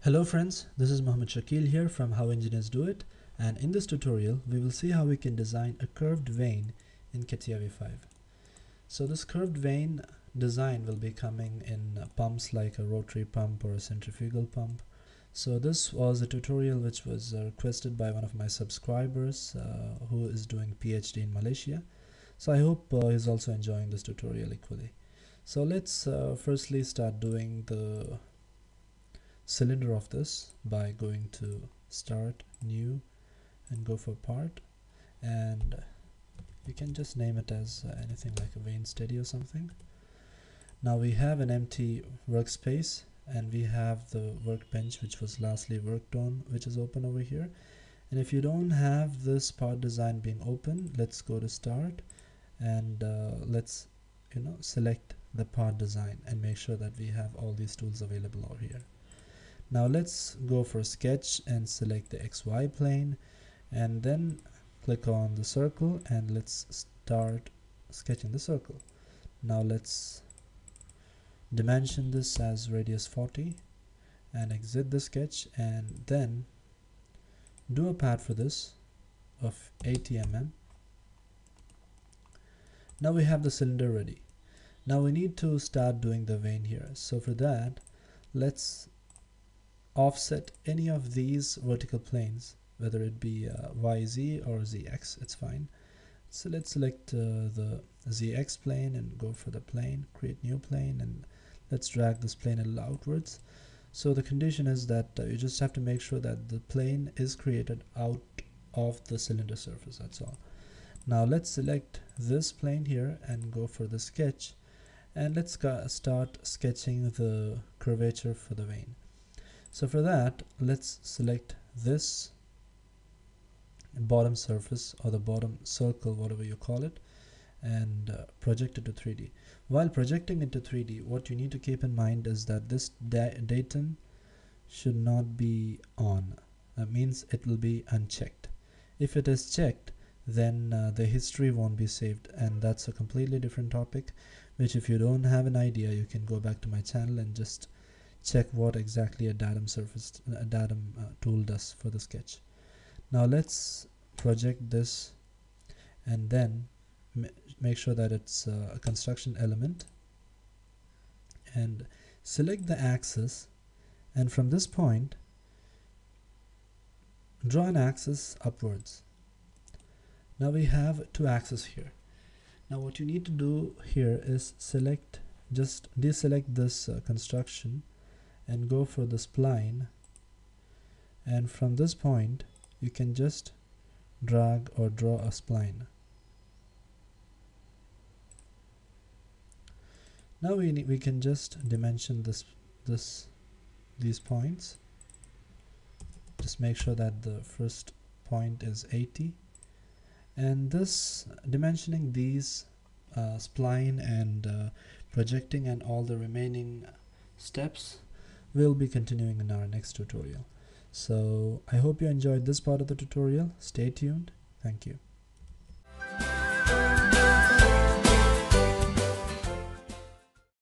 Hello friends, this is Mohammed Shakil here from How Engineers Do It, and in this tutorial we will see how we can design a curved vane in Catia V5. So this curved vane design will be coming in pumps like a rotary pump or a centrifugal pump. So this was a tutorial which was requested by one of my subscribers who is doing PhD in Malaysia. So I hope he's also enjoying this tutorial equally. So let's firstly start doing the cylinder of this by going to start, new, and go for part, and you can just name it as anything like a vane steady or something. Now we have an empty workspace and we have the workbench which was lastly worked on, which is open over here. And if you don't have this part design being open, let's go to start and let's select the part design and make sure that we have all these tools available over here. Now let's go for sketch and select the XY plane and then click on the circle and let's start sketching the circle. Now let's dimension this as radius 40 and exit the sketch, and then do a pad for this of 80 mm. Now we have the cylinder ready. Now we need to start doing the vane here. So for that, let's offset any of these vertical planes, whether it be YZ or ZX, it's fine. So let's select the ZX plane and go for the plane, create new plane, and let's drag this plane a little outwards. So the condition is that you just have to make sure that the plane is created out of the cylinder surface, that's all. Now let's select this plane here and go for the sketch, and let's start sketching the curvature for the vane. So for that, let's select this bottom surface or the bottom circle, whatever you call it, and project it to 3D. While projecting it to 3D, what you need to keep in mind is that this datum should not be on. That means it will be unchecked. If it is checked, then the history won't be saved, and that's a completely different topic, which if you don't have an idea, you can go back to my channel and just check what exactly a datum tool does for the sketch. Now let's project this and then make sure that it's a construction element, and select the axis, and from this point draw an axis upwards. Now we have two axes here. Now what you need to do here is just deselect this construction and go for the spline, and from this point you can just drag or draw a spline. Now we can just dimension these points. Just make sure that the first point is 80, and this dimensioning these spline and projecting and all the remaining steps we'll be continuing in our next tutorial. So I hope you enjoyed this part of the tutorial. Stay tuned. Thank you.